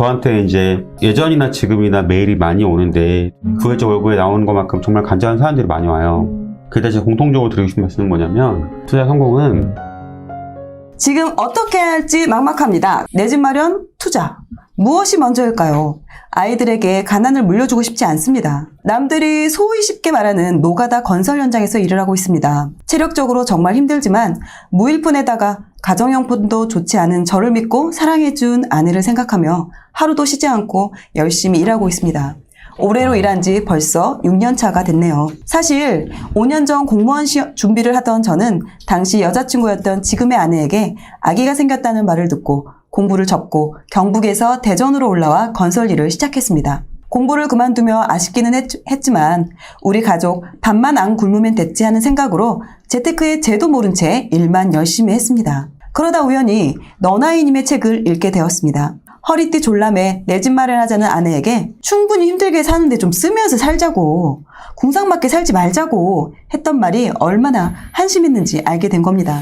저한테 이제 예전이나 지금이나 메일이 많이 오는데 부회장 얼굴에 나오는 것만큼 정말 간절한 사람들이 많이 와요. 그래서 제가 공통적으로 드리고 싶은 말씀은 뭐냐면 투자 성공은 지금 어떻게 해야 할지 막막합니다. 내 집 마련, 투자. 무엇이 먼저일까요? 아이들에게 가난을 물려주고 싶지 않습니다. 남들이 소위 쉽게 말하는 노가다 건설 현장에서 일을 하고 있습니다. 체력적으로 정말 힘들지만 무일푼에다가 가정형편도 좋지 않은 저를 믿고 사랑해준 아내를 생각하며 하루도 쉬지 않고 열심히 일하고 있습니다. 올해로 일한 지 벌써 6년 차가 됐네요. 사실 5년 전 공무원 시험 준비를 하던 저는 당시 여자친구였던 지금의 아내에게 아기가 생겼다는 말을 듣고 공부를 접고 경북에서 대전으로 올라와 건설 일을 시작했습니다. 공부를 그만두며 아쉽기는 했지만 우리 가족 밥만 안 굶으면 됐지 하는 생각으로 재테크의 제도 모른 채 일만 열심히 했습니다. 그러다 우연히 너나이님의 책을 읽게 되었습니다. 허리띠 졸라매 내 집 마련하자는 아내에게 충분히 힘들게 사는데 좀 쓰면서 살자고, 궁상맞게 살지 말자고 했던 말이 얼마나 한심했는지 알게 된 겁니다.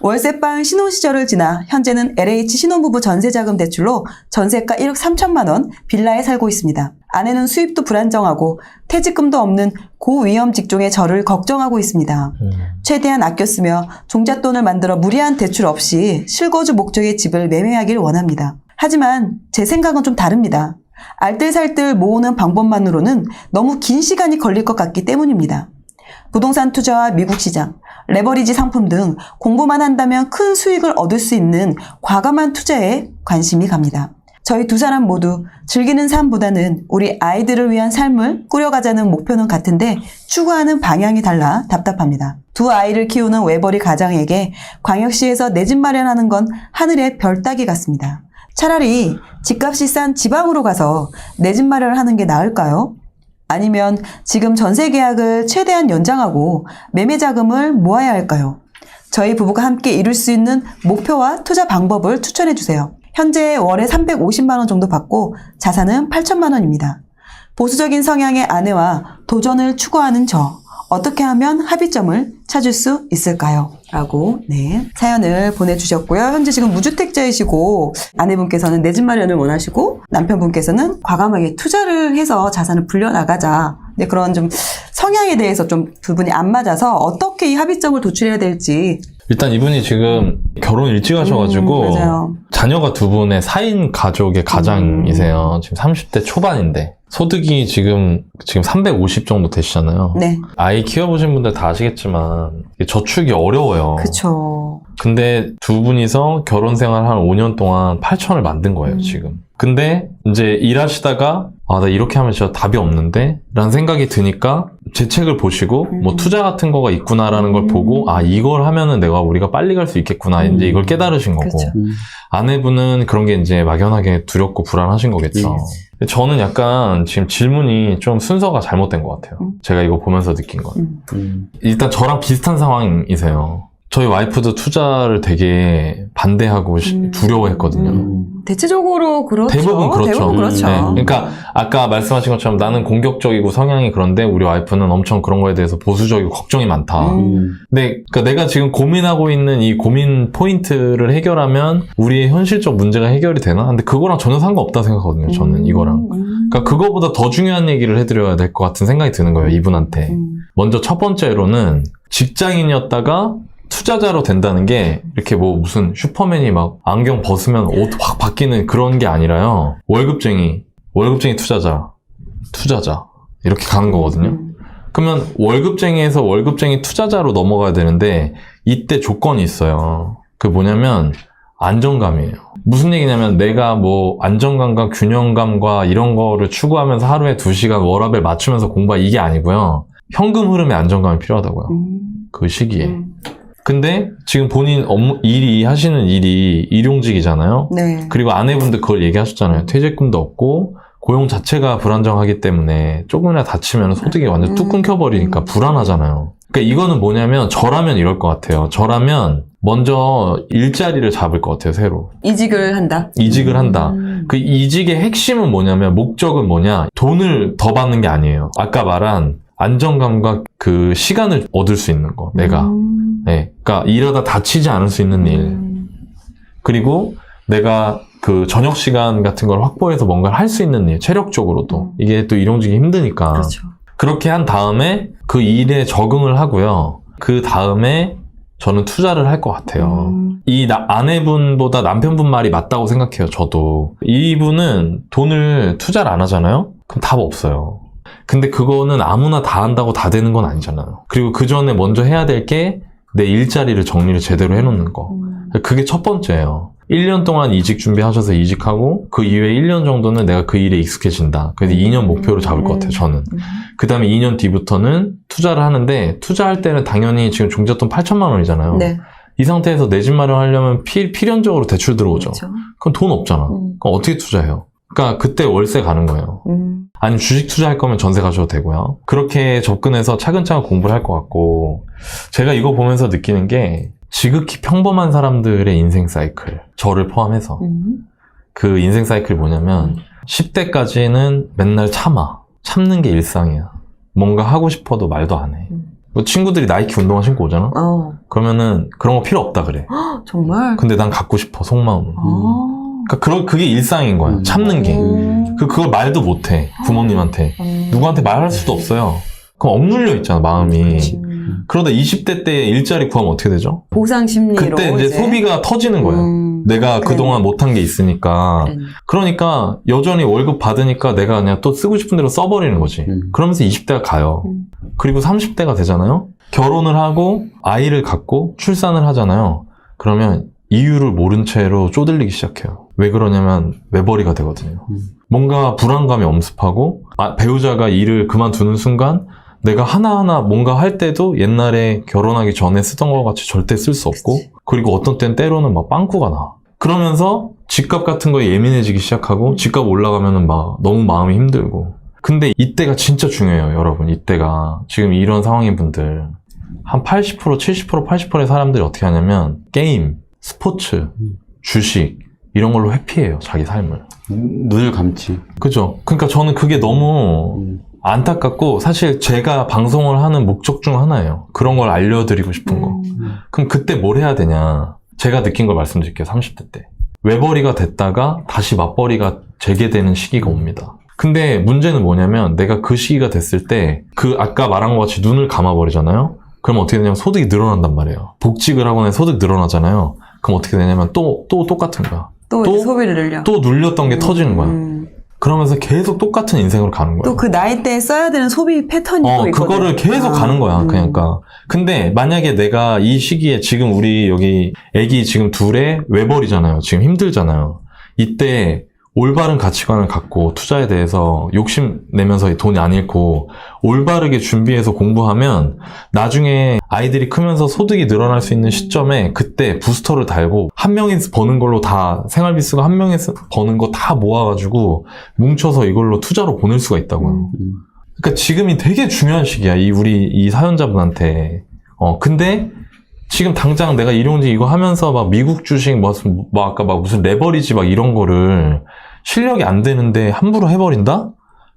월세방 신혼 시절을 지나 현재는 LH 신혼부부 전세자금 대출로 전세가 1억 3천만 원 빌라에 살고 있습니다. 아내는 수입도 불안정하고 퇴직금도 없는 고위험 직종의 저를 걱정하고 있습니다. 최대한 아껴 쓰며 종잣돈을 만들어 무리한 대출 없이 실거주 목적의 집을 매매하길 원합니다. 하지만 제 생각은 좀 다릅니다. 알뜰살뜰 모으는 방법만으로는 너무 긴 시간이 걸릴 것 같기 때문입니다. 부동산 투자와 미국 시장, 레버리지 상품 등 공부만 한다면 큰 수익을 얻을 수 있는 과감한 투자에 관심이 갑니다. 저희 두 사람 모두 즐기는 삶보다는 우리 아이들을 위한 삶을 꾸려가자는 목표는 같은데 추구하는 방향이 달라 답답합니다. 두 아이를 키우는 외벌이 가장에게 광역시에서 내 집 마련하는 건 하늘의 별 따기 같습니다. 차라리 집값이 싼 지방으로 가서 내 집 마련을 하는 게 나을까요? 아니면 지금 전세 계약을 최대한 연장하고 매매 자금을 모아야 할까요? 저희 부부가 함께 이룰 수 있는 목표와 투자 방법을 추천해 주세요. 현재 월에 350만 원 정도 받고 자산은 8천만 원입니다. 보수적인 성향의 아내와 도전을 추구하는 저, 어떻게 하면 합의점을 찾을 수 있을까요? 라고 사연을 보내주셨고요. 현재 지금 무주택자이시고 아내분께서는 내 집 마련을 원하시고 남편분께서는 과감하게 투자를 해서 자산을 불려나가자. 그런 좀 성향에 대해서 좀 두 분이 안 맞아서 어떻게 이 합의점을 도출해야 될지. 일단 이분이 지금 결혼 일찍 하셔가지고 맞아요. 자녀가 두 분의 4인 가족의 가장이세요. 지금 30대 초반인데 소득이 지금 350 정도 되시잖아요. 네. 아이 키워보신 분들 다 아시겠지만 저축이 어려워요. 그쵸. 근데 두 분이서 결혼 생활 한 5년 동안 8천을 만든 거예요, 지금. 근데 이제 일하시다가 나 이렇게 하면 진짜 답이 없는데? 라는 생각이 드니까 제 책을 보시고 뭐 투자 같은 거가 있구나라는 걸 보고 이걸 하면은 우리가 빨리 갈 수 있겠구나 이제 이걸 깨달으신 거고 그쵸. 아내분은 그런 게 이제 막연하게 두렵고 불안하신 거겠죠. 저는 약간 지금 질문이 좀 순서가 잘못된 것 같아요. 제가 이거 보면서 느낀 건. 일단 저랑 비슷한 상황이세요. 저희 와이프도 투자를 되게 반대하고 두려워했거든요. 대체적으로 그렇죠. 대부분 그렇죠. 대부분 그렇죠. 네. 그러니까 아까 말씀하신 것처럼 나는 공격적이고 성향이 그런데 우리 와이프는 엄청 그런 거에 대해서 보수적이고 걱정이 많다. 근데 그러니까 내가 지금 고민하고 있는 이 고민 포인트를 해결하면 우리의 현실적 문제가 해결이 되나? 근데 그거랑 전혀 상관없다 생각하거든요. 저는 이거랑. 그러니까 그거보다 더 중요한 얘기를 해드려야 될 것 같은 생각이 드는 거예요. 이분한테. 먼저 첫 번째로는 직장인이었다가 투자자로 된다는 게 이렇게 뭐 무슨 슈퍼맨이 막 안경 벗으면 옷 확 바뀌는 그런 게 아니라요. 월급쟁이 투자자 이렇게 가는 거거든요. 그러면 월급쟁이에서 월급쟁이 투자자로 넘어가야 되는데 이때 조건이 있어요. 그게 뭐냐면 안정감이에요. 무슨 얘기냐면 내가 뭐 안정감과 균형감과 이런 거를 추구하면서 하루에 2시간 워라밸 맞추면서 공부하 이게 아니고요. 현금 흐름의 안정감이 필요하다고요. 그 시기에. 근데 지금 본인 하시는 일이 일용직이잖아요. 네. 그리고 아내분도 그걸 얘기하셨잖아요. 퇴직금도 없고 고용 자체가 불안정하기 때문에 조금이나 다치면 소득이 완전 뚝 끊겨버리니까 불안하잖아요. 그러니까 이거는 뭐냐면 저라면 이럴 것 같아요. 저라면 먼저 일자리를 잡을 것 같아요. 새로. 이직을 한다. 그 이직의 핵심은 뭐냐면 목적은 뭐냐. 돈을 더 받는 게 아니에요. 아까 말한 안정감과 그 시간을 얻을 수 있는 거. 내가. 네, 그러니까 일하다 다치지 않을 수 있는 일. 그리고 내가 그 저녁 시간 같은 걸 확보해서 뭔가를 할 수 있는 일, 체력적으로도. 이게 또 일용직이 힘드니까. 그렇죠. 그렇게 한 다음에 그 일에 적응을 하고요. 그 다음에 저는 투자를 할 것 같아요. 이 아내분보다 남편분 말이 맞다고 생각해요, 저도. 이분은 돈을 투자를 안 하잖아요? 그럼 답 없어요. 근데 그거는 아무나 다 한다고 다 되는 건 아니잖아요. 그리고 그 전에 먼저 해야 될 게 내 일자리를 정리를 제대로 해놓는 거. 그게 첫 번째예요. 1년 동안 이직 준비하셔서 이직하고 그 이후에 1년 정도는 내가 그 일에 익숙해진다. 그래서 2년 목표로 잡을 것 같아요, 저는. 그 다음에 2년 뒤부터는 투자를 하는데 투자할 때는 당연히 지금 종잣돈 8천만 원이잖아요. 네. 이 상태에서 내 집 마련하려면 필연적으로 대출 들어오죠. 그렇죠. 그럼 돈 없잖아. 그럼 어떻게 투자해요? 그러니까 그때 월세 가는 거예요. 아니면 주식 투자할 거면 전세 가셔도 되고요. 그렇게 접근해서 차근차근 공부를 할 것 같고, 제가 이거 보면서 느끼는 게 지극히 평범한 사람들의 인생 사이클, 저를 포함해서 그 인생 사이클이 뭐냐면 10대까지는 맨날 참는 게 일상이야. 뭔가 하고 싶어도 말도 안 해. 뭐 친구들이 나이키 운동화 신고 오잖아? 그러면은 그런 거 필요 없다 그래. 정말? 근데 난 갖고 싶어, 속마음은. 그러니까 그게 일상인 거야. 참는 게. 그걸 말도 못 해. 부모님한테. 누구한테 말할 수도 없어요. 그럼 억눌려 있잖아, 마음이. 그러다 20대 때 일자리 구하면 어떻게 되죠? 보상 심리로. 그때 이제 소비가 터지는 거예요. 내가 그동안 못한 게 있으니까. 그러니까 여전히 월급 받으니까 내가 그냥 또 쓰고 싶은 대로 써버리는 거지. 그러면서 20대가 가요. 그리고 30대가 되잖아요. 결혼을 하고 아이를 갖고 출산을 하잖아요. 그러면 이유를 모른 채로 쪼들리기 시작해요. 왜 그러냐면 외벌이가 되거든요. 뭔가 불안감이 엄습하고 배우자가 일을 그만두는 순간 내가 하나하나 뭔가 할 때도 옛날에 결혼하기 전에 쓰던 것 같이 절대 쓸 수 없고, 그리고 어떤 때로는 막 빵꾸가 나. 그러면서 집값 같은 거에 예민해지기 시작하고, 집값 올라가면은 막 너무 마음이 힘들고. 근데 이때가 진짜 중요해요, 여러분. 이때가. 지금 이런 상황인 분들. 한 80%, 70%, 80%의 사람들이 어떻게 하냐면 게임, 스포츠, 주식 이런 걸로 회피해요, 자기 삶을. 눈을 감지. 그죠? 그러니까 저는 그게 너무 안타깝고, 사실 제가 방송을 하는 목적 중 하나예요. 그런 걸 알려드리고 싶은 거. 그럼 그때 뭘 해야 되냐? 제가 느낀 걸 말씀드릴게요, 30대 때. 외벌이가 됐다가 다시 맞벌이가 재개되는 시기가 옵니다. 근데 문제는 뭐냐면 내가 그 시기가 됐을 때 아까 말한 것 같이 눈을 감아버리잖아요? 그럼 어떻게 되냐면 소득이 늘어난단 말이에요. 복직을 하고 나면 소득 늘어나잖아요. 그럼 어떻게 되냐면 또 똑같은 거야. 또 소비를 늘려. 또 눌렸던 게 터지는 거야. 그러면서 계속 똑같은 인생으로 가는 거야. 또 그 나이 때 써야 되는 소비 패턴이 또 있거든. 그거를 계속 가는 거야, 그러니까. 근데 만약에 내가 이 시기에 지금 우리 여기 애기 지금 둘에 외벌이잖아요. 지금 힘들잖아요. 이때 올바른 가치관을 갖고 투자에 대해서 욕심내면서 돈이 안 잃고 올바르게 준비해서 공부하면 나중에 아이들이 크면서 소득이 늘어날 수 있는 시점에 그때 부스터를 달고 한 명이 버는 걸로 다 생활비 쓰고 한 명이 버는 거 다 모아가지고 뭉쳐서 이걸로 투자로 보낼 수가 있다고요. 그러니까 지금이 되게 중요한 시기야. 우리 이 사연자분한테. 근데 지금 당장 내가 일용직 이거 하면서 막 미국 주식 아까 막 무슨 레버리지 막 이런 거를 실력이 안 되는데 함부로 해버린다?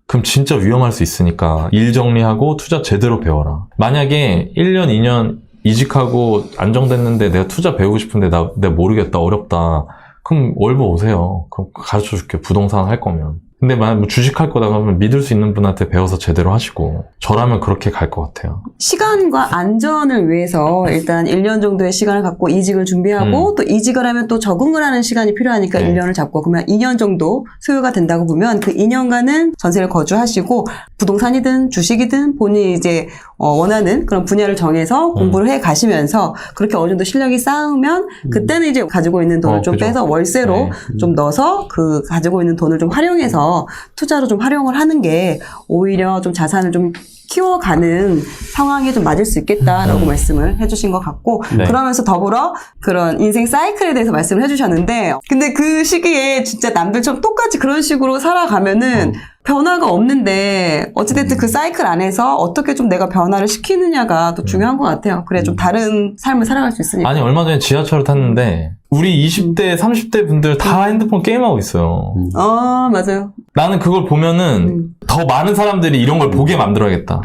그럼 진짜 위험할 수 있으니까 일 정리하고 투자 제대로 배워라. 만약에 1년, 2년 이직하고 안정됐는데 내가 투자 배우고 싶은데 내가 모르겠다, 어렵다. 그럼 월보 오세요. 그럼 가르쳐 줄게, 부동산 할 거면. 근데 만약 주식 할 거다 그러면 믿을 수 있는 분한테 배워서 제대로 하시고, 저라면 그렇게 갈 것 같아요. 시간과 안전을 위해서 일단 1년 정도의 시간을 갖고 이직을 준비하고 또 이직을 하면 또 적응을 하는 시간이 필요하니까 1년을 잡고, 그러면 2년 정도 소요가 된다고 보면 그 2년간은 전세를 거주하시고 부동산이든 주식이든 본인이 이제 원하는 그런 분야를 정해서 공부를 해 가시면서 그렇게 어느 정도 실력이 쌓으면 그때는 이제 가지고 있는 돈을 좀 그죠. 빼서 월세로 좀 넣어서 그 가지고 있는 돈을 좀 활용해서 투자로 좀 활용을 하는 게 오히려 좀 자산을 좀 키워가는 상황에 좀 맞을 수 있겠다라고 말씀을 해주신 것 같고, 네. 그러면서 더불어 그런 인생 사이클에 대해서 말씀을 해주셨는데, 근데 그 시기에 진짜 남들처럼 똑같이 그런 식으로 살아가면은 변화가 없는데 어찌됐든 그 사이클 안에서 어떻게 좀 내가 변화를 시키느냐가 또 중요한 것 같아요. 그래 좀 다른 삶을 살아갈 수 있으니까. 아니, 얼마 전에 지하철을 탔는데 우리 20대, 30대 분들 다 핸드폰 게임하고 있어요. 맞아요. 나는 그걸 보면은 더 많은 사람들이 이런 걸 보게 만들어야겠다.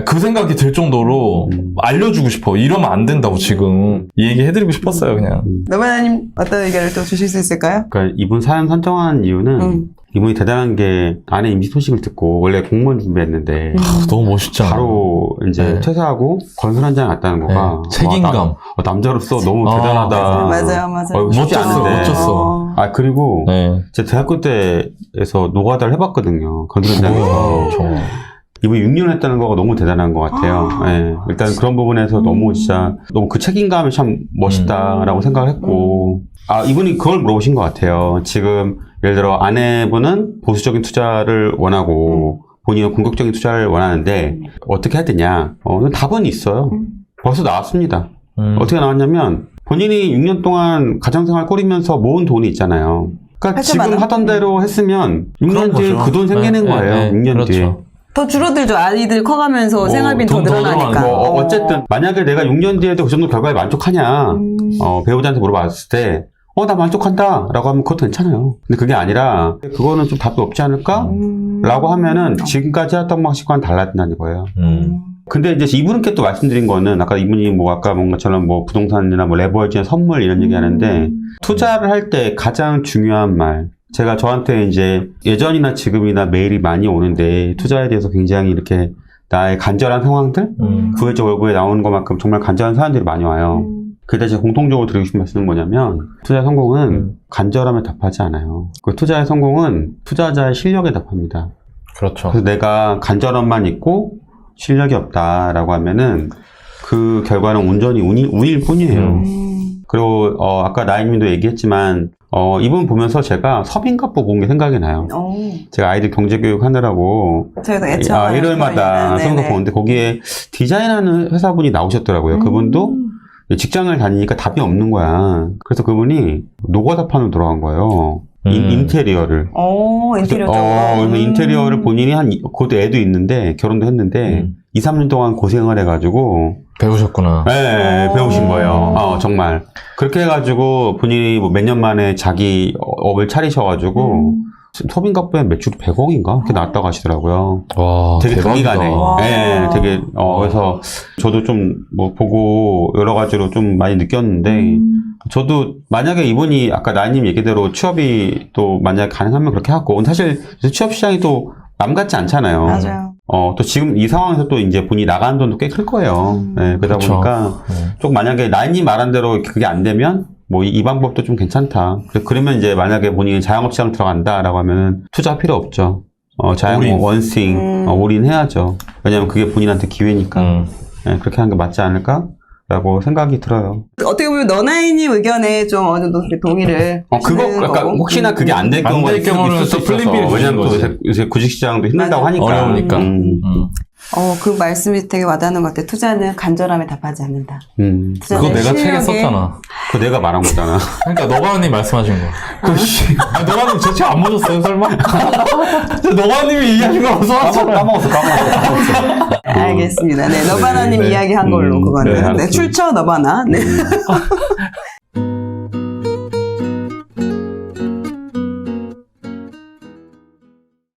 그 생각이 들 정도로 알려주고 싶어. 이러면 안 된다고 지금 이 얘기 해드리고 싶었어요, 그냥. 너바나님 어떤 의견을 또 주실 수 있을까요? 그러니까 이분 사연 선정한 이유는 이분이 대단한 게 아내 임신 소식을 듣고 원래 공무원 준비했는데 너무 멋있잖아. 바로 이제 네. 퇴사하고 건설 현장에 갔다는 거가 네. 책임감. 남자로서 너무 대단하다. 맞아요. 쉽지 않은데. 멋졌어. 그리고 네. 제가 대학교 때에서 노가다를 해봤거든요. 건설 현장에서. 이분이 6년 했다는 거가 너무 대단한 것 같아요. 네. 일단 그런 부분에서 너무 진짜 너무 그 책임감이 참 멋있다라고 생각을 했고 이분이 그걸 물어보신 것 같아요. 지금 예를 들어 아내분은 보수적인 투자를 원하고 본인은 공격적인 투자를 원하는데 어떻게 해야 되냐? 답은 있어요. 벌써 나왔습니다. 어떻게 나왔냐면 본인이 6년 동안 가정생활 꾸리면서 모은 돈이 있잖아요. 그러니까 지금 하던 대로 했으면 6년 뒤에 그 돈 생기는 거예요. 6년 그렇죠. 뒤에. 더 줄어들죠. 아이들 커가면서 생활비 더 돈더 늘어나니까. 들어가는 어쨌든 만약에 내가 6년 뒤에도 그 정도 결과에 만족하냐 배우자한테 물어봤을 때 나 만족한다 라고 하면 그것도 괜찮아요. 근데 그게 아니라 그거는 좀 답이 없지 않을까? 라고 하면은 지금까지 했던 방식과는 달라진다는 거예요. 근데 이제 이분께 또 말씀드린 거는 아까 이분이 아까 뭔 것처럼 부동산이나 레버리지나 선물 이런 얘기 하는데 투자를 할 때 가장 중요한 말 제가 저한테 이제 예전이나 지금이나 메일이 많이 오는데 투자에 대해서 굉장히 이렇게 나의 간절한 상황들 구해적 얼굴에 나오는 것만큼 정말 간절한 사연들이 많이 와요. 그때 제가 공통적으로 드리고 싶은 말씀은 뭐냐면 투자의 성공은 간절함에 답하지 않아요. 그 투자의 성공은 투자자의 실력에 답합니다. 그렇죠. 그래서 내가 간절함만 있고 실력이 없다라고 하면은 그 결과는 온전히 운일 뿐이에요. 그리고 아까 나인님도 얘기했지만 이분 보면서 제가 서민갑부 본 게 생각이 나요. 제가 아이들 경제교육 하느라고 저희도 일요일마다 서민갑부 보는데 거기에 디자인하는 회사분이 나오셨더라고요. 그분도 직장을 다니니까 답이 없는 거야. 그래서 그분이 노가다판으로 들어간 거예요. 인테리어를. 인테리어. 그래서 인테리어를 본인이 그것도 애도 있는데 결혼도 했는데 2, 3년 동안 고생을 해가지고 배우셨구나. 네, 배우신 거예요. 정말. 그렇게 해가지고 본인이 몇 년 만에 자기 업을 차리셔가지고 서민갑부의 매출이 100억인가? 그렇게 나왔다고 하시더라고요. 와, 되게 대박이다. 단기간에. 네, 되게, 그래서 저도 좀 보고 여러 가지로 좀 많이 느꼈는데, 저도 만약에 이분이 아까 나님 얘기대로 취업이 또 만약에 가능하면 그렇게 하고, 사실 취업 시장이 또 남 같지 않잖아요. 맞아요. 또 지금 이 상황에서 또 이제 본인이 나가는 돈도 꽤 클 거예요. 네, 그러다 그쵸. 보니까 좀 만약에 나님 말한 대로 그게 안 되면 이 방법도 좀 괜찮다. 그러면 이제 만약에 본인이 자영업 시장 들어간다라고 하면은 투자 필요 없죠. 자영업 원스윙 올인해야죠. 왜냐면 그게 본인한테 기회니까. 네, 그렇게 하는 게 맞지 않을까라고 생각이 들어요. 어떻게 보면 너나이님 의견에 좀 어느 정도 동의를 그거 하시는 약간 거고. 혹시나 그게 안 될 경우가 있을 경우는 수 또 플랜 B를 있어서. 왜냐면 또 주신 요새 주식시장도 힘들다고 맞아. 하니까. 어려우니까. 그 말씀이 되게 와닿는 것 같아요. 투자는 간절함에 답하지 않는다. 그거 내가 책에 썼잖아. 그거 내가 말한 거잖아. 그러니까 너바님 말씀하신 거. 너바님 제 책 안 보셨어요, 설마? 너바님이 얘기하신 걸 써왔잖아요. 까먹었어. 알겠습니다. 네, 너바나님 이야기 한 걸로 그거는. 네, 네, 출처 너바나. 네.